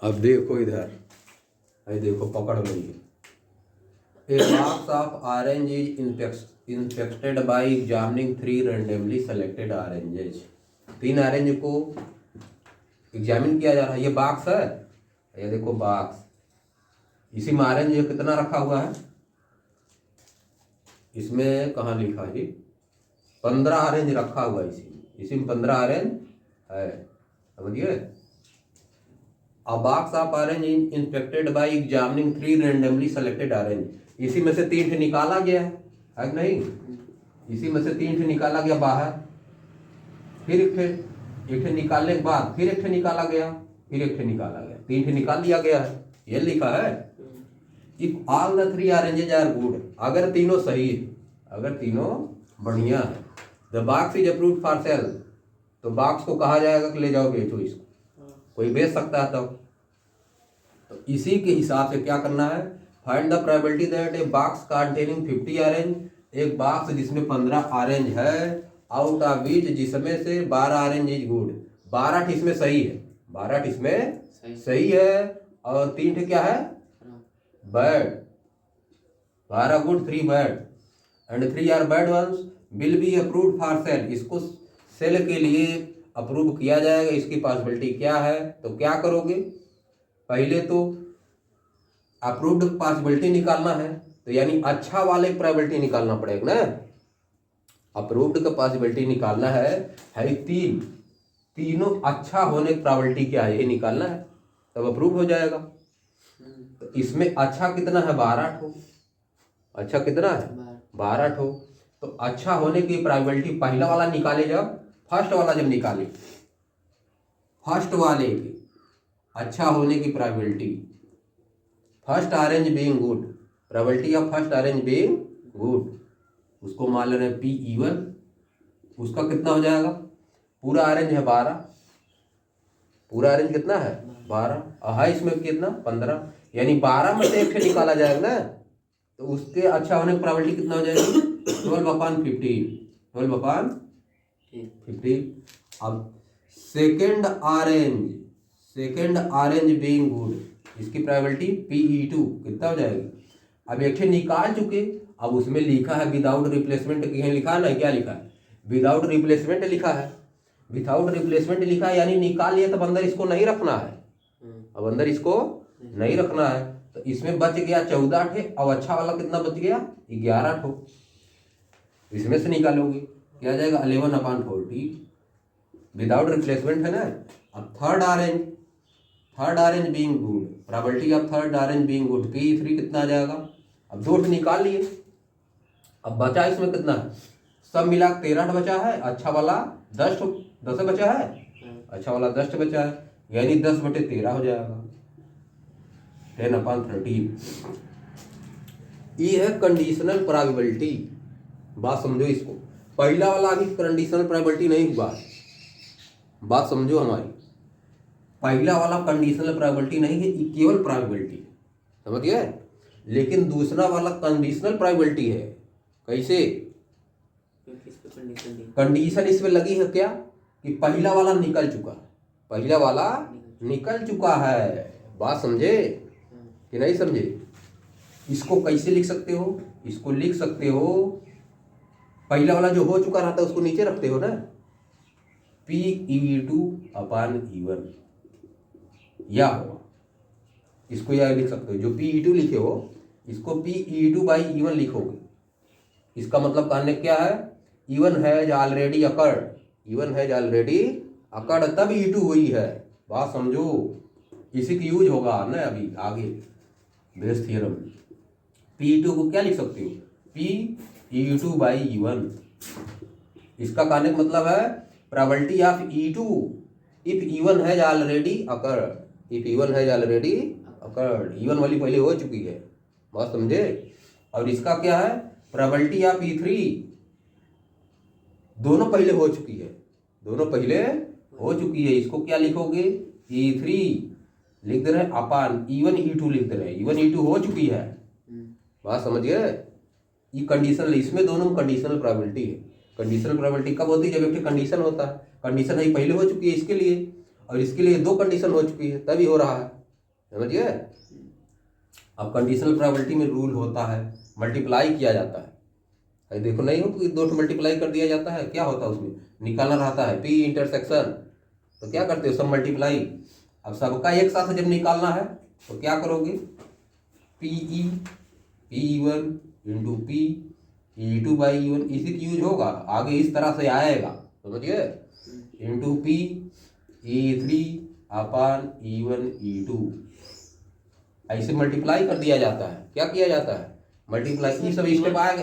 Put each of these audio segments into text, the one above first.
अब देखो इधर, अरे देखो पकड़ लो। A box of orange is infected by examining 3 randomly selected oranges. 3 orange को एग्जामिन किया जा रहा है। ये बॉक्स है, ये देखो बॉक्स, इसी में ऑरेंज कितना रखा हुआ है, इसमें कहाँ लिखा है, 15 ऑरेंज रखा हुआ है। इसी में 15 ऑरेंज है, समझिए। A box of orange is infected by examining 3 randomly selected orange. इसी में से 3 निकाला गया है कि नहीं, इसी में से 3 निकाला गया बाहर, फिर एक निकालने के बाद फिर एक निकाला गया, फिर एक निकाला गया, 3 निकाल लिया गया है। ये लिखा है if all the 3 oranges are good, अगर तीनों सही है, अगर तीनों बढ़िया है, the box is approved for sale, तो बॉक्स को कहा जाएगा कि ले जाओ बेचो इसको, कोई बेच सकता है। तो इसी के हिसाब से क्या करना है, find the probability that a box containing 50 orange, एक बॉक्स जिसमें 15 ऑरेंज है, आउट ऑफ विच, जिसमें से 12 ऑरेंज इज गुड, 12 इसमें सही है, 12 इसमें सही है, और 3 क्या है bad, 12 good 3 bad, and 3 are bad ones will be approved for sale, इसको सेल के लिए अप्रूव किया जाएगा। इसकी पॉसिबिलिटी क्या है, तो क्या करोगे, पहले तो अप्रूव्ड पॉसिबिलिटी निकालना है, तो यानी अच्छा वाले प्रोबेबिलिटी निकालना पड़ेगा ना। अप्रूव्ड का पॉसिबिलिटी निकालना है 3, तीनों अच्छा होने की प्रोबेबिलिटी क्या है, ये निकालना है, तब अप्रूव हो जाएगा। तो इसमें अच्छा कितना है, 12 ठो, अच्छा कितना है 12 ठो। तो अच्छा होने की प्रोबेबिलिटी पहला वाला निकाले, जब फर्स्ट वाला जब निकाले, फर्स्ट वाले की अच्छा होने की probability, first orange being good, probability of first orange being good, उसको मान लेना है P(E1), उसका कितना हो जाएगा, पूरा ऑरेंज है 12, पूरा ऑरेंज कितना है 12, और है इसमें कितना 15, यानी 12 में से एक निकाला जाएगा ना, तो उसके अच्छा होने की प्रोबेबिलिटी कितना हो जाएगी 12/15, 12/15। अब सेकेंड ऑरेंज बीइंग गुड, इसकी प्रोबेबिलिटी Pe2 कितना हो जाएगी। अब एक निकाल चुके, अब उसमें लिखा है विदाउट रिप्लेसमेंट, कहीं लिखा है ना, क्या लिखा है, विदाउट रिप्लेसमेंट लिखा है, विदाउट रिप्लेसमेंट लिखा है, यानी निकाल लिया, तब अंदर इसको नहीं रखना है, अब अंदर इसको नहीं रखना है। तो इसमें बच गया 14 ठे, और अच्छा वाला कितना बच गया 11 ठो, इसमें से निकालोगे क्या जाएगा 11/40, विदाउट रिप्लेसमेंट है ना। अब third orange being good, probability of third orange being good P3 कितना आ जाएगा। अब 2 निकाल लिए, अब बचा इसमें कितना है, सब मिला 13 बचा है, अच्छा वाला 10 बचा है, अच्छा वाला 10 बचा है, यानी 10/13 हो जाएगा, 10/13। ये है कंडीशनल प्रोबेबिलिटी, बात समझो इसको। पहला वाला अभी कंडीशनल प्रोबेबिलिटी नहीं हुआ, बात समझो हमारी, पहला वाला कंडीशनल प्रोबेबिलिटी नहीं है, ये केवल प्रोबेबिलिटी है, समझ गए। लेकिन दूसरा वाला कंडीशनल प्रोबेबिलिटी है, कैसे, कंडीशन इसमें लगी है क्या, कि पहला वाला निकल चुका, पहला वाला निकल चुका है, बात समझे कि नहीं समझे। इसको कैसे लिख सकते हो, इसको लिख सकते हो, पहला वाला जो हो चुका रहता है उसको नीचे रखते हो ना, Pe2/E1, या होगा, इसको यह लिख सकते हो, जो Pe2 लिखे हो इसको Pe2/E1 लिखोगे। इसका मतलब कहने क्या है, E1 has already occurred, E1 has already occurred, तब E2 हुई है, बात समझो। इसी की यूज होगा ना अभी आगे बेस थ्योरम। Pe2 को क्या लिख सकते हो, Pe2/E1, इसका कहने का मतलब है probability of E2 if E1 has already occurred, if E1 has already occurred, E1 वाली पहले हो चुकी है, बात समझे। और इसका क्या है, प्रोबेबिलिटी ऑफ E3, दोनों पहले हो चुकी है, दोनों पहले हो चुकी है, इसको क्या लिखोगे E3 लिख दे रहे हैं अपन E1 E2 लिख दे रहे हैं, E1 E2 हो चुकी है, बात समझ गए। ये कंडीशनल, इसमें दोनों में कंडीशनल प्रोबेबिलिटी है। कंडीशनल प्रोबेबिलिटी कब होती है, जब एक कंडीशन होता है, कंडीशन है पहले हो चुकी है इसके लिए, और इसके लिए 2 कंडीशन हो चुकी है, तभी हो रहा है, समझिए। अब कंडीशनल प्रोबेबिलिटी में रूल होता है मल्टीप्लाई किया जाता है, देखो नहीं हो कि दो मल्टीप्लाई कर दिया जाता है, क्या होता है उसमें निकालना रहता है पी इंटरसेक्शन, तो क्या करते हो सब मल्टीप्लाई। अब सबका एक साथ जब निकालना है तो क्या करोगे, P1 into P E2 by E1, इसी यूज होगा आगे इस तरह से आएगा, समझिए, इंटू पी E3 अपान E1 E2, ऐसे मल्टीप्लाई कर दिया जाता है। क्या किया जाता है मल्टीप्लाई, ये सब स्टेप आएगा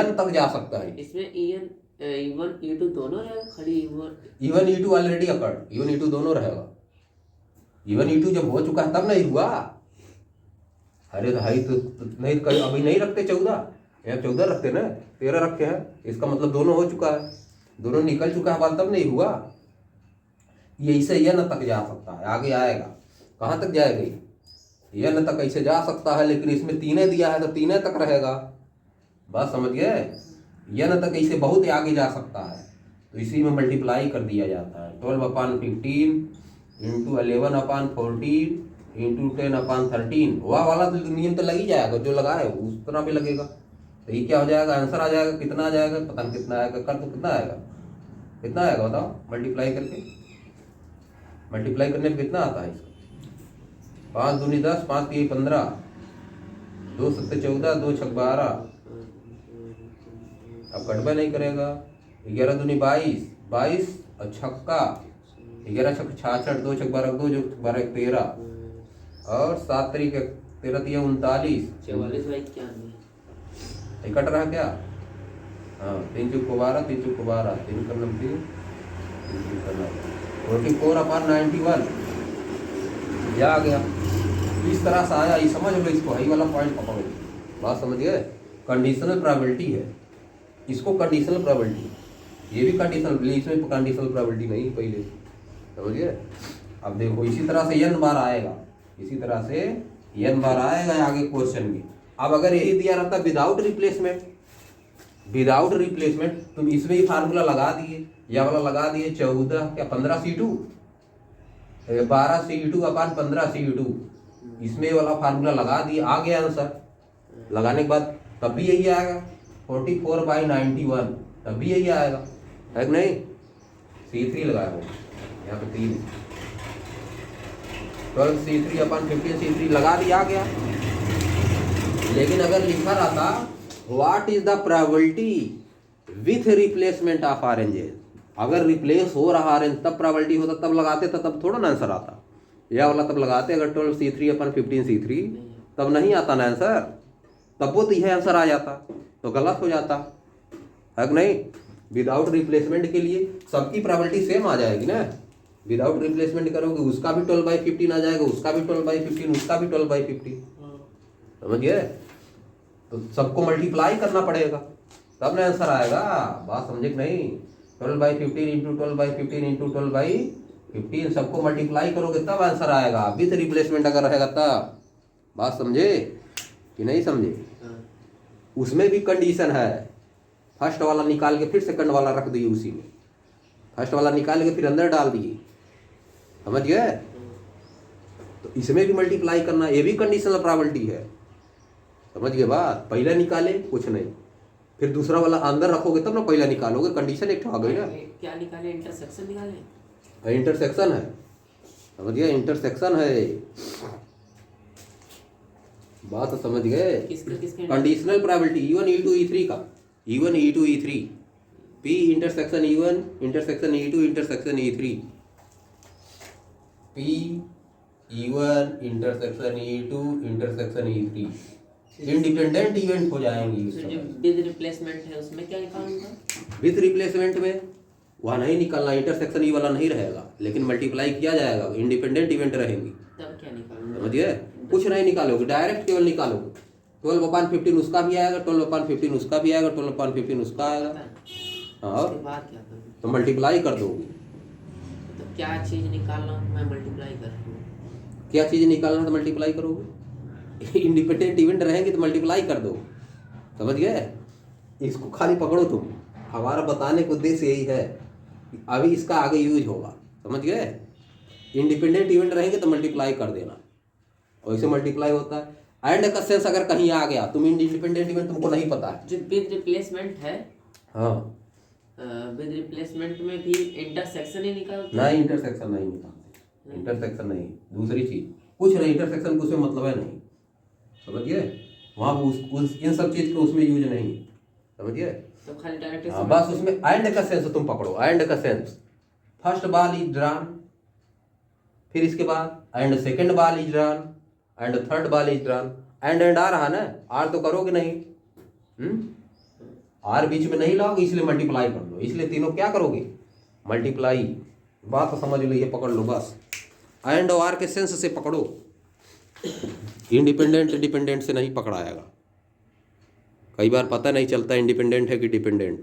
n तक जा सकता है। इसमें E1 E2 दोनों रहेगा, खाली E1 E2 already occurred, E1 E2 दोनों रहेगा। E1 E2 जब हो चुका है तब नहीं हुआ, अरे भाई तो नहीं अभी नहीं रखते 14, यहाँ 14 रखते ना, 13 रखे हैं, इसका मतलब दोनों हो चुका है, दोनों निकल चुका है, बात तब नहीं हुआ। ये इसे n तक जा सकता है, आगे आएगा, कहाँ तक जाएगा ये n तक ऐसे जा सकता है, लेकिन इसमें 3 दिया है तो 3 तक रहेगा, बात समझ गए। n तक ऐसे बहुत आगे जा सकता है, तो इसी में मल्टीप्लाई कर दिया जाता है। 12/15 इंटू 11/14 इंटू 10/13, वह वाला तो नियम तो लग ही जाएगा, जो लगा है उस तरह भी लगेगा। तो ये क्या हो जाएगा, आंसर आ जाएगा, कितना आ जाएगा पता नहीं कितना आएगा, कर तो कितना आएगा, कितना आएगा बताओ, मल्टीप्लाई करके, मल्टीप्लाई करने पर कितना आता है इसका, 5 दूनी 10, 5 3 15, 2 7 14, 2 6 12, अब कटवा नहीं करेगा, 11 दूनी 22, 22 और छक्का 11 छक्का 66, 2 6 12, 2 12 13, और 7 तरीके 13 39, 44 बाई 91, कट रहा क्या, हाँ 3 चौक 12, 3 चौक 12, 3 का 90, 44/91, यह आ गया, इस तरह से आया, ये समझ लो, इसको हाई वाला पॉइंट पकड़ो, बात समझ गए। कंडीशनल प्रोबेबिलिटी है, इसको कंडीशनल प्रोबेबिलिटी, ये भी कंडीशनल, इसमें कंडीशनल प्रोबेबिलिटी नहीं पहले, समझिए। अब देखो इसी तरह से n बार आएगा, इसी तरह से n बार आएगा आगे क्वेश्चन में। अब अगर यही दिया रहता विदाउट रिप्लेसमेंट, विदाउट रिप्लेसमेंट, तुम इसमें ही फार्मूला लगा दिए, यह वाला लगा दिए, 14 क्या 15C2 12C2 अपान 15C2, इसमें वाला फार्मूला लगा दिए, आ गया आंसर। लगाने के बाद तब भी यही आएगा 44/91, तब भी यही आएगा, है कि नहीं। C3 लगाया हो यहाँ पे 3, 12C3 अपान 15C3 लगा दिया, आ गया। लेकिन अगर लिखा रहता what is the probability with replacement of oranges, अगर रिप्लेस हो रहा ऑरेंज तब प्रोबेबिलिटी होता, तब लगाते था, तब थोड़ा ना आंसर आता, यह वाला तब लगाते, अगर 12C3 अपान 15C3 तब नहीं आता ना आंसर, तब वो तो यह आंसर आ जाता, तो गलत हो जाता, है कि नहीं। विदाउट रिप्लेसमेंट के लिए सबकी प्रोबेबिलिटी सेम आ जाएगी ना, विदाउट रिप्लेसमेंट करोगे उसका भी 12/15 आ जाएगा, उसका भी 12/15, उसका भी 12/15, समझ गए। तो सबको मल्टीप्लाई करना पड़ेगा तब ना आंसर आएगा, बात समझे कि नहीं। 12/15 इंटू 12/15 इंटू 12/15, सबको मल्टीप्लाई करोगे तब आंसर आएगा, विथ रिप्लेसमेंट अगर रहेगा तब, बात समझे कि नहीं समझे। उसमें भी कंडीशन है, फर्स्ट वाला निकाल के फिर सेकंड वाला रख दिए उसी में, फर्स्ट वाला निकाल के फिर अंदर डाल दिए, समझ गए। तो इसमें भी मल्टीप्लाई करना, ये भी कंडीशनल प्रोबेबिलिटी है, समझ गए बात। पहले निकाले कुछ नहीं, फिर दूसरा वाला अंदर रखोगे तब ना पहला निकालोगे, कंडीशन एक आ गई ना। क्या निकाले, इंटरसेक्शन निकाले, इंटरसेक्शन है, समझ गए, इंटरसेक्शन है, बात समझ गए। Conditional probability E1 E2 E3 का, E1 E2 E3, P intersection E1 intersection E2 intersection E3, P E1 intersection E2 intersection E3, independent event हो जाएंगे। जो विद रिप्लेसमेंट है उसमें क्या निकालूंगा, विथ रिप्लेसमेंट में वहाँ नहीं निकालना, इंटरसेक्शन ई वाला नहीं रहेगा, लेकिन मल्टीप्लाई किया जाएगा, इंडिपेंडेंट इवेंट रहेंगी, तब क्या निकालूंगा, समझिए। कुछ नहीं निकालोगे, डायरेक्ट केवल निकालोगे, 12/15 उसका भी आएगा, 12/15 उसका भी आएगा, 12/15 उसका आएगा, हाँ, उसके बाद क्या करूँ, तो मल्टीप्लाई कर दोगे। तो क्या चीज़ निकालना मैं मल्टीप्लाई कर दूँ, क्या चीज़ निकालना तो मल्टीप्लाई करोगे, इंडिपेंडेंट इवेंट रहेंगे तो मल्टीप्लाई कर दो, समझ गए। इसको खाली पकड़ो तुम, हमारा बताने का उद्देश्य यही है, अभी इसका आगे यूज होगा, समझ गए। इंडिपेंडेंट इवेंट रहेंगे तो मल्टीप्लाई कर देना, वैसे मल्टीप्लाई होता है। एंड का सेंस अगर कहीं आ गया, तुम इंडिपेंडेंट में तुमको नहीं पता है। जो विद रिप्लेसमेंट है, हाँ विद रिप्लेसमेंट में भी इंटरसेक्शन ही निकालते हैं? नहीं, इंटरसेक्शन नहीं निकालते, इंटरसेक्शन नहीं, दूसरी चीज कुछ नहीं, इंटरसेक्शन कुछ में मतलब है नहीं, समझिए, वहाँ इन सब चीज को उसमें यूज नहीं, समझिए। तो खाली डायरेक्ट हाँ बस उसमें एंड का सेंस तुम पकड़ो, एंड का sense, first ball is drawn, फिर इसके बाद and second ball is drawn, and third ball is drawn, and आ रहा ना, आर तो करोगे नहीं, आर बीच में नहीं लाओगे, इसलिए मल्टीप्लाई कर लो, इसलिए तीनों क्या करोगे, मल्टीप्लाई। बात तो समझ लो, ये पकड़ लो बस, एंड और आर के सेंस से पकड़ो, इंडिपेंडेंट डिपेंडेंट से नहीं पकड़ाएगा। कई बार पता नहीं चलता इंडिपेंडेंट है कि डिपेंडेंट।